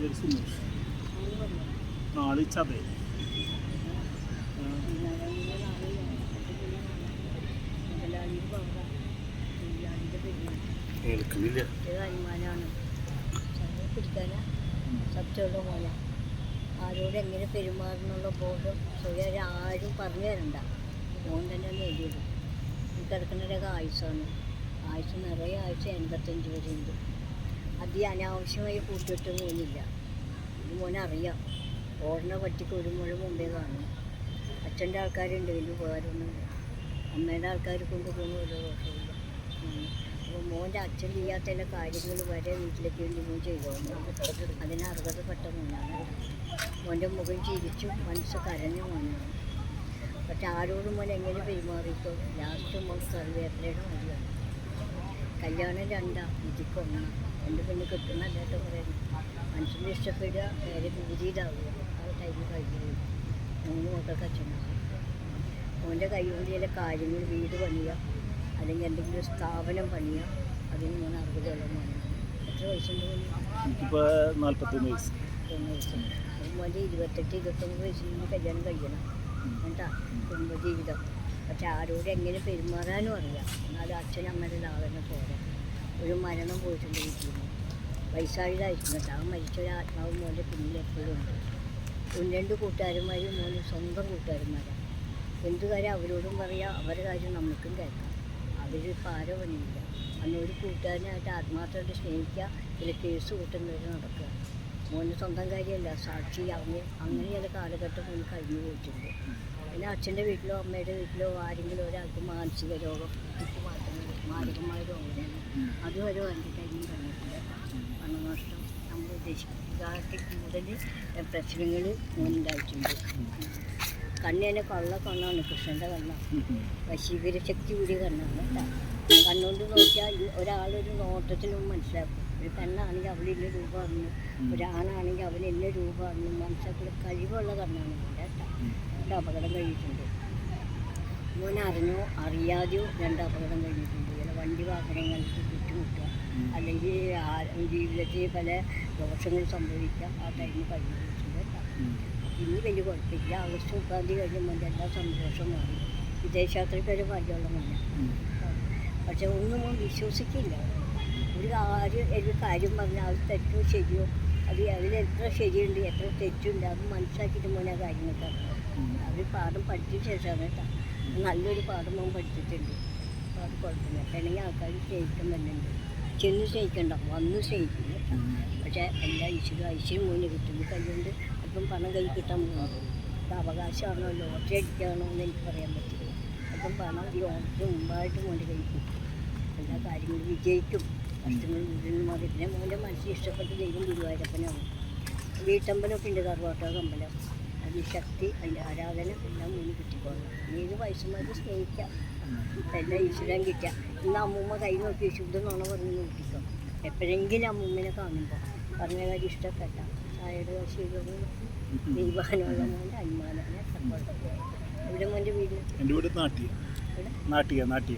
പേര് സുമേഷ്. നാളിച്ചതേ അനുമാനാണ് പിടിക്കാനാ സത്യമുള്ള പോലെ ആരോട് എങ്ങനെ പെരുമാറുന്നുള്ള ബോധം സ്വയം ആരും പറഞ്ഞു തരണ്ട. മോൻ തന്നെ നേടിയത്. ഈ കിടക്കുന്നവരൊക്കെ ആയുസാണ്. ആയുസ് നിറയെ ആയുസ് 85 വരെ ഉണ്ട്. അത് അനാവശ്യമായി കൂട്ടിയിട്ട് പോകുന്നില്ല. ഇത് മോനറിയാം. ഓടനെ പറ്റിക്ക് ഒരു മുഴ മുമ്പേ കാണും. അച്ഛൻ്റെ ആൾക്കാരുണ്ട്, വലിയ ഉപകാരമൊന്നുമില്ല. അമ്മേൻ്റെ ആൾക്കാർ കൊണ്ടുപോകുന്ന ഒരു ദോഷമില്ല. അപ്പോൾ മോൻ്റെ അച്ഛൻ ചെയ്യാത്ത എല്ലാ കാര്യങ്ങൾ വരെ വീട്ടിലേക്ക് വേണ്ടി മോൻ ചെയ്തോളൂ. അതിന് അർഹതപ്പെട്ട മോനാണ്. മോൻ്റെ മുഖം ചിരിച്ചു, മനസ്സ് കരഞ്ഞ മോനാണ്. പക്ഷെ ആരോടും മോൻ എങ്ങനെ പെരുമാറിയിട്ടോ ലാസ്റ്റ് മോൻ കറിവേപ്പിലയുടെ മതിയാണ്. കല്യാണം 2 ഇതിക്കൊന്ന്. എൻ്റെ പെണ്ണ് കിട്ടുന്നല്ലായിട്ട് പറയുന്നത് മനുഷ്യനെ ഇഷ്ടപ്പെടുക, നേരെ വിപരീതമാവുക. ആ ടൈം കഴിഞ്ഞു പോയി. 3 മക്കൾക്ക് അച്ഛനാണ്. മോൻ്റെ കൈ കൊണ്ട് ചില കാര്യങ്ങൾ വീട് പണിയുക, അല്ലെങ്കിൽ എന്തെങ്കിലും സ്ഥാപനം പണിയുക, അതിന് മോൻ അർഹതയുള്ള മോനാണ്. എത്ര വയസ്സുണ്ട് മോന്? എനിക്കിപ്പോൾ 41 വയസ്സ്. മോൻ്റെ 28-29 വയസ്സിൽ കല്യാണം കഴിയണം കേട്ടാ, കുടുംബജീവിതം. പക്ഷെ ആരോട് എങ്ങനെ പെരുമാറാനും അറിയാം. എന്നാലും അച്ഛനമ്മയുടെ ലാഭനെ പോരാ. ഒരു മരണം പോയിട്ടുണ്ട് വീട്ടിൽ നിന്ന്. വയസ്സായതായിരുന്നു കേട്ടോ. ആ മരിച്ച ഒരു ആത്മാവ് മോൻ്റെ പിന്നിൽ എപ്പോഴും ഉണ്ട്. 1-2 കൂട്ടുകാരന്മാരും മോന് സ്വന്തം കൂട്ടുകാരന്മാരാണ്. എന്ത് കാര്യം അവരോടും പറയാം, അവരുടെ കാര്യം നമുക്കും കേൾക്കാം. അവരിപ്പോൾ ആരോ പണിയില്ല. അന്ന് ഒരു കൂട്ടുകാരനായിട്ട് ആത്മാർത്ഥമായിട്ട് സ്നേഹിക്കുക, ചില കേസ് കൂട്ടുന്നവർ നടക്കുക. മോന് സ്വന്തം കാര്യമല്ല, സാക്ഷി അങ്ങനെ ചില കാലഘട്ടം മോന് കഴിഞ്ഞു പോയിട്ടുണ്ട്. പിന്നെ അച്ഛൻ്റെ വീട്ടിലോ അമ്മയുടെ വീട്ടിലോ ആരെങ്കിലും ഒരാൾക്ക് മാനസിക രോഗം, മാരകമായ രോഗം, അതുവരെ എൻ്റെ കഴിഞ്ഞ് കഴിഞ്ഞിട്ടുണ്ട്. പണനഷ്ടം, നമ്മൾ ഉദ്ദേശിക്കുന്നതിനെക്കാട്ടി കൂടുതൽ പ്രശ്നങ്ങൾ മോനുണ്ടായിട്ടുണ്ട്. കണ്ണിനെ കണ്ണാണ്, കൃഷ്ണൻ്റെ കണ്ണാണ്. വശീകര ശക്തി കൂടിയ കണ്ണാണ് കേട്ടോ. കണ്ണുകൊണ്ട് നോക്കിയാൽ ഒരാളൊരു നോട്ടത്തിലും മനസ്സിലാക്കും. ഒരു പെണ്ണാണെങ്കിൽ അവൾ ഇന്ന രൂപമാണെന്ന്, ഒരാണാണെങ്കിൽ അവൻ ഇന്ന രൂപമാണെന്ന് മനസ്സിലാക്കുന്ന കഴിവുള്ള കണ്ണാണ് കേട്ടോ. 2 അപകടം കഴിഞ്ഞിട്ടുണ്ട്. മോൻ അറിഞ്ഞോ അറിയാതെയോ 2 അപകടം കഴിഞ്ഞിട്ടുണ്ട്. ചില വണ്ടി വാഹനങ്ങൾക്ക് ചുറ്റുമുട്ടുക, അല്ലെങ്കിൽ ജീവിതത്തിൽ പല ദോഷങ്ങൾ സംഭവിക്കാം. ആ ടൈം കഴിഞ്ഞു പോയിട്ടുണ്ട് കേട്ടോ. ഇനി വലിയ കുഴപ്പമില്ല. ആഗസ്റ്റ് 30 കഴിഞ്ഞ് മോൻ്റെ എല്ലാ സന്തോഷം മാറി. വിദേശയാത്രയ്ക്ക് ഒരു ഭാഗ്യമുള്ള മോനെ. പക്ഷെ ഒന്നും മോൻ വിശ്വസിക്കില്ല. ഒരു കാര്യം പറഞ്ഞാൽ അത് തെറ്റോ ശരിയോ, അതിൽ എത്ര ശരിയുണ്ട് എത്ര തെറ്റുണ്ട് അത് മനസ്സിലാക്കിയിട്ട് മോനെ ആ കാര്യങ്ങളൊക്കെ അവർ പാഠം പഠിച്ച ശേഷമാണ് കേട്ടോ. നല്ലൊരു പാഠം മോൻ പഠിച്ചിട്ടുണ്ട്. അപ്പോൾ അത് കുഴപ്പമില്ല. വേണമെങ്കിൽ ആൾക്കാർ സ്നേഹിക്കാൻ വരുന്നുണ്ട്. ചെന്ന് സ്നേഹിക്കണ്ട, വന്ന് സ്നേഹിക്കും കേട്ടോ. പക്ഷേ എല്ലാ ഐശ്വര്യം മോന് കിട്ടുന്നു. കൈകൊണ്ട് അല്പം പണം കൈ കിട്ടാൻ പോകുന്നത് അത് അവകാശമാണോ ലോട്ടറി അടിക്കുകയാണോ എന്ന് എനിക്ക് പറയാൻ പറ്റില്ല. അപ്പം പണം ഈ ഓണത്തിന് മുമ്പായിട്ട് മോൻ്റെ കൈ കിട്ടും. എല്ലാ കാര്യങ്ങളും വിജയിക്കും. കഷ്ടങ്ങൾ വീട്ടിൽ മാറി. പിന്നെ മോൻ്റെ മനസ്സിൽ ഇഷ്ടപ്പെട്ട ദൈവം ഗുരുവായൂരപ്പനാണ്. വീട്ടമ്പലമൊക്കെ ഉണ്ട്, കറുവാട്ട അമ്പലം. അതിന് ശക്തി, അതിൻ്റെ ആരാധന എല്ലാം മോന് കിട്ടിക്കോളാം. ഏത് വയസ്സുമാർക്ക് സ്നേഹിക്കാം. എല്ലാം ഈശ്വരൻ കിട്ടുക. ഇന്ന് അമ്മൂമ്മ കൈ നോക്കി ശുദ്ധനാണോ പറഞ്ഞ് നോക്കിക്കോ. എപ്പോഴെങ്കിലും അമ്മൂമ്മനെ കാണുമ്പോൾ പറഞ്ഞ കാര്യം ഇഷ്ടപ്പെട്ട ചായയുടെ കാശികളും ദൈവാനുള്ള മോൻ്റെ അനുമാനാണ്. ഇവിടെ മോൻ്റെ വീട്? എൻ്റെ വീട് നാട്ടിയ.